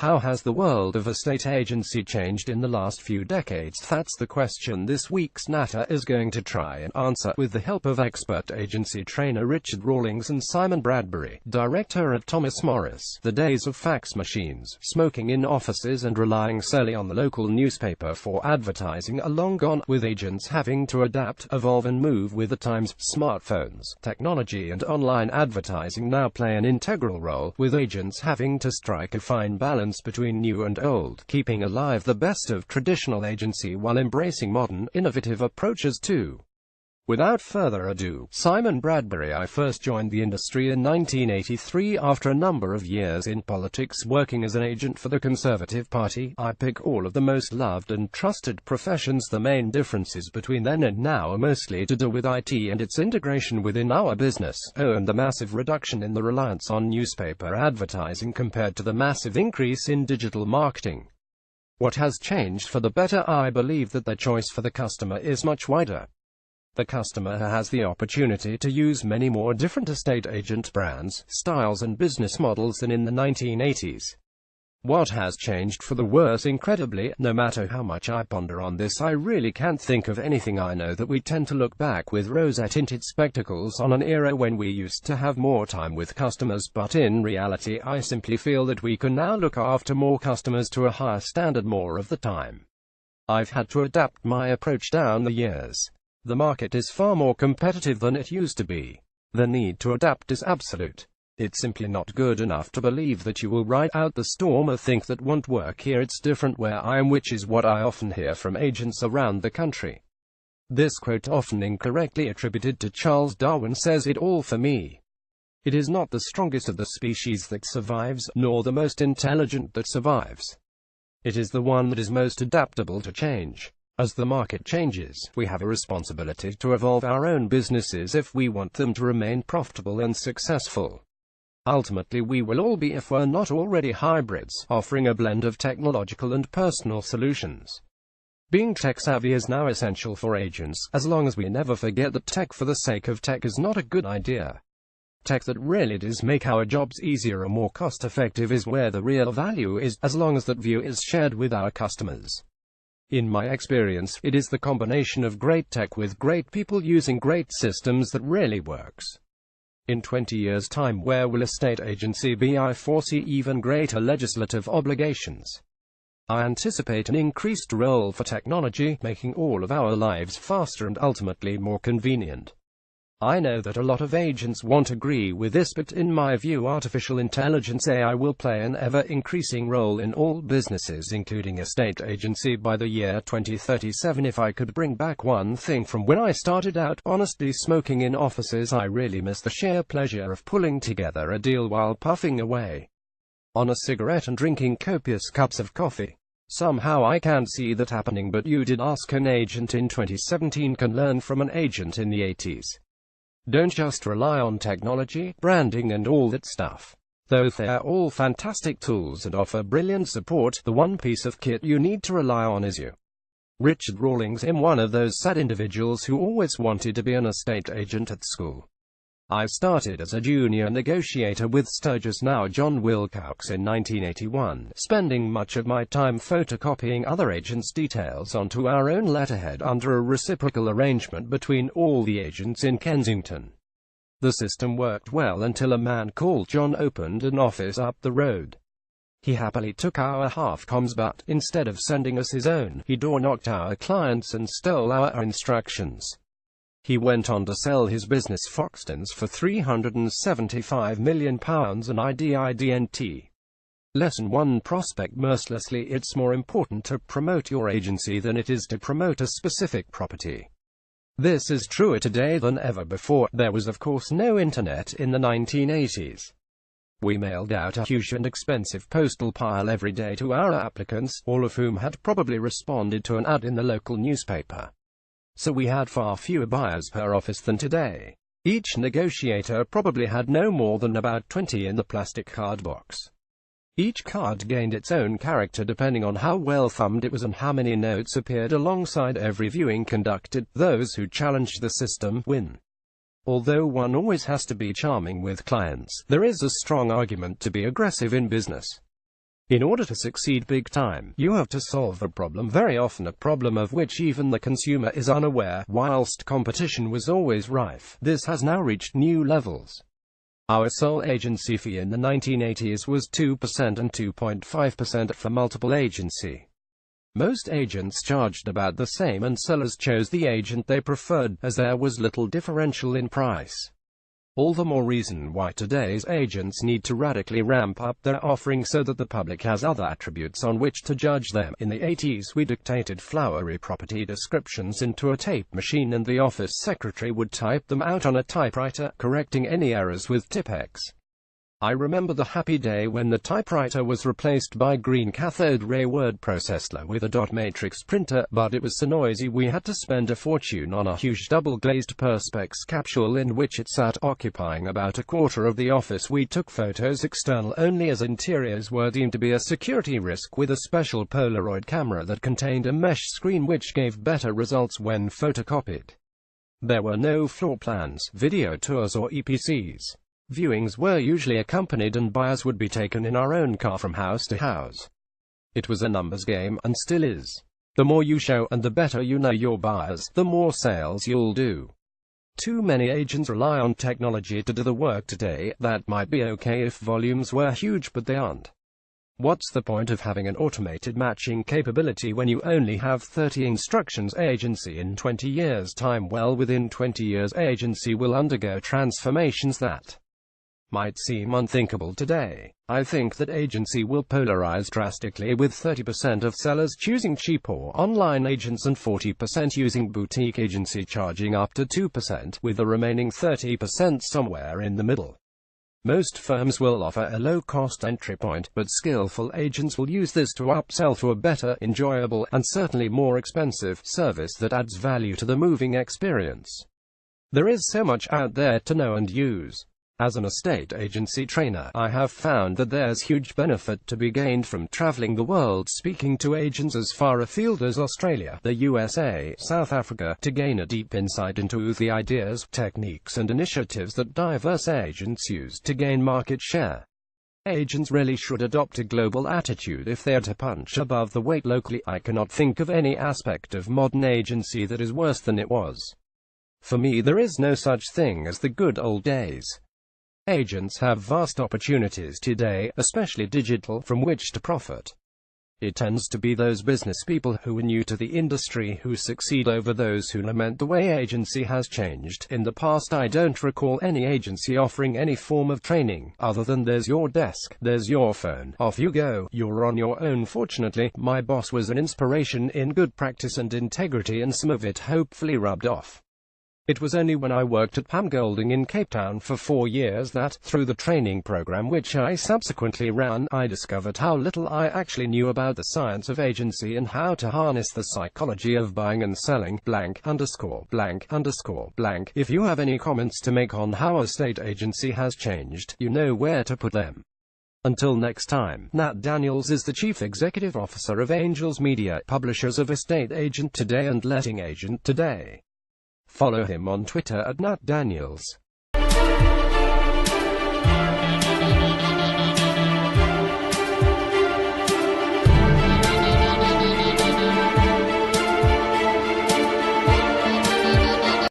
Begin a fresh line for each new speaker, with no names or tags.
How has the world of estate agency changed in the last few decades? That's the question this week's Natter is going to try and answer, with the help of expert agency trainer Richard Rawlings and Simon Bradbury, director at Thomas Morris. The days of fax machines, smoking in offices and relying solely on the local newspaper for advertising are long gone, with agents having to adapt, evolve and move with the times. Smartphones, technology and online advertising now play an integral role, with agents having to strike a fine balance between new and old, keeping alive the best of traditional agency while embracing modern, innovative approaches too. Without further ado, Simon Bradbury. I first joined the industry in 1983 after a number of years in politics working as an agent for the Conservative Party. I pick all of the most loved and trusted professions. The main differences between then and now are mostly to do with IT and its integration within our business, and the massive reduction in the reliance on newspaper advertising compared to the massive increase in digital marketing. What has changed for the better? I believe that the choice for the customer is much wider. The customer has the opportunity to use many more different estate agent brands, styles and business models than in the 1980s. What has changed for the worse? Incredibly, no matter how much I ponder on this, I really can't think of anything. I know that we tend to look back with rose-tinted spectacles on an era when we used to have more time with customers, but in reality I simply feel that we can now look after more customers to a higher standard more of the time. I've had to adapt my approach down the years. The market is far more competitive than it used to be. The need to adapt is absolute. It's simply not good enough to believe that you will ride out the storm or think that won't work here. It's different where I am, which is what I often hear from agents around the country. This quote, often incorrectly attributed to Charles Darwin, says it all for me. It is not the strongest of the species that survives, nor the most intelligent that survives. It is the one that is most adaptable to change. As the market changes, we have a responsibility to evolve our own businesses if we want them to remain profitable and successful. Ultimately, we will all be, if we're not already, hybrids, offering a blend of technological and personal solutions. Being tech-savvy is now essential for agents, as long as we never forget that tech for the sake of tech is not a good idea. Tech that really does make our jobs easier or more cost-effective is where the real value is, as long as that view is shared with our customers. In my experience, it is the combination of great tech with great people using great systems that really works. In 20 years' time, where will estate agency be? I foresee even greater legislative obligations. I anticipate an increased role for technology, making all of our lives faster and ultimately more convenient. I know that a lot of agents won't agree with this, but in my view, artificial intelligence (AI) will play an ever-increasing role in all businesses, including estate agency, by the year 2037. If I could bring back one thing from when I started out, honestly, smoking in offices, I really miss the sheer pleasure of pulling together a deal while puffing away on a cigarette and drinking copious cups of coffee. Somehow I can't see that happening, but you did. Ask an agent in 2017 can learn from an agent in the 80s. Don't just rely on technology, branding and all that stuff. Though they're all fantastic tools and offer brilliant support, the one piece of kit you need to rely on is you. Richard Rawlings. I'm one of those sad individuals who always wanted to be an estate agent at school. I started as a junior negotiator with Sturgis, now John Wilcox, in 1981, spending much of my time photocopying other agents' details onto our own letterhead under a reciprocal arrangement between all the agents in Kensington. The system worked well until a man called John opened an office up the road. He happily took our half comms, but instead of sending us his own, he door-knocked our clients and stole our instructions. He went on to sell his business Foxtons for £375 million and I didn't. Lesson 1. Prospect mercilessly. It's more important to promote your agency than it is to promote a specific property. This is truer today than ever before. There was of course no internet in the 1980s. We mailed out a huge and expensive postal pile every day to our applicants, all of whom had probably responded to an ad in the local newspaper. So we had far fewer buyers per office than today. Each negotiator probably had no more than about 20 in the plastic card box. Each card gained its own character depending on how well thumbed it was and how many notes appeared alongside every viewing conducted. Those who challenge the system win. Although one always has to be charming with clients, there is a strong argument to be aggressive in business. In order to succeed big time, you have to solve a problem, very often a problem of which even the consumer is unaware. Whilst competition was always rife, this has now reached new levels. Our sole agency fee in the 1980s was 2% and 2.5% for multiple agency. Most agents charged about the same and sellers chose the agent they preferred, as there was little differential in price. All the more reason why today's agents need to radically ramp up their offering so that the public has other attributes on which to judge them. In the 80s we dictated flowery property descriptions into a tape machine and the office secretary would type them out on a typewriter, correcting any errors with Tipex. I remember the happy day when the typewriter was replaced by green cathode ray word processor with a dot matrix printer, but it was so noisy we had to spend a fortune on a huge double-glazed perspex capsule in which it sat, occupying about a quarter of the office. We took photos external only, as interiors were deemed to be a security risk, with a special Polaroid camera that contained a mesh screen which gave better results when photocopied. There were no floor plans, video tours or EPCs. Viewings were usually accompanied and buyers would be taken in our own car from house to house. It was a numbers game, and still is. The more you show and the better you know your buyers, the more sales you'll do. Too many agents rely on technology to do the work today. That might be okay if volumes were huge, but they aren't. What's the point of having an automated matching capability when you only have 30 instructions? Agency in 20 years' time? Well, within 20 years agency will undergo transformations that might seem unthinkable today. I think that agency will polarize drastically, with 30% of sellers choosing cheap or online agents and 40% using boutique agency charging up to 2%, with the remaining 30% somewhere in the middle. Most firms will offer a low-cost entry point, but skillful agents will use this to upsell to a better, enjoyable, and certainly more expensive service that adds value to the moving experience. There is so much out there to know and use. As an estate agency trainer, I have found that there's huge benefit to be gained from traveling the world, speaking to agents as far afield as Australia, the USA, South Africa, to gain a deep insight into the ideas, techniques and initiatives that diverse agents use to gain market share. Agents really should adopt a global attitude if they are to punch above the weight locally. I cannot think of any aspect of modern agency that is worse than it was. For me, there is no such thing as the good old days. Agents have vast opportunities today, especially digital, from which to profit. It tends to be those business people who are new to the industry who succeed over those who lament the way agency has changed. In the past, I don't recall any agency offering any form of training, other than there's your desk, there's your phone, off you go, you're on your own. Fortunately, my boss was an inspiration in good practice and integrity, and some of it hopefully rubbed off. It was only when I worked at Pam Golding in Cape Town for 4 years that, through the training program which I subsequently ran, I discovered how little I actually knew about the science of agency and how to harness the psychology of buying and selling. _____. If you have any comments to make on how estate agency has changed, you know where to put them. Until next time, Nat Daniels is the Chief Executive Officer of Angels Media, publishers of Estate Agent Today and Letting Agent Today. Follow him on Twitter at @NatDaniels.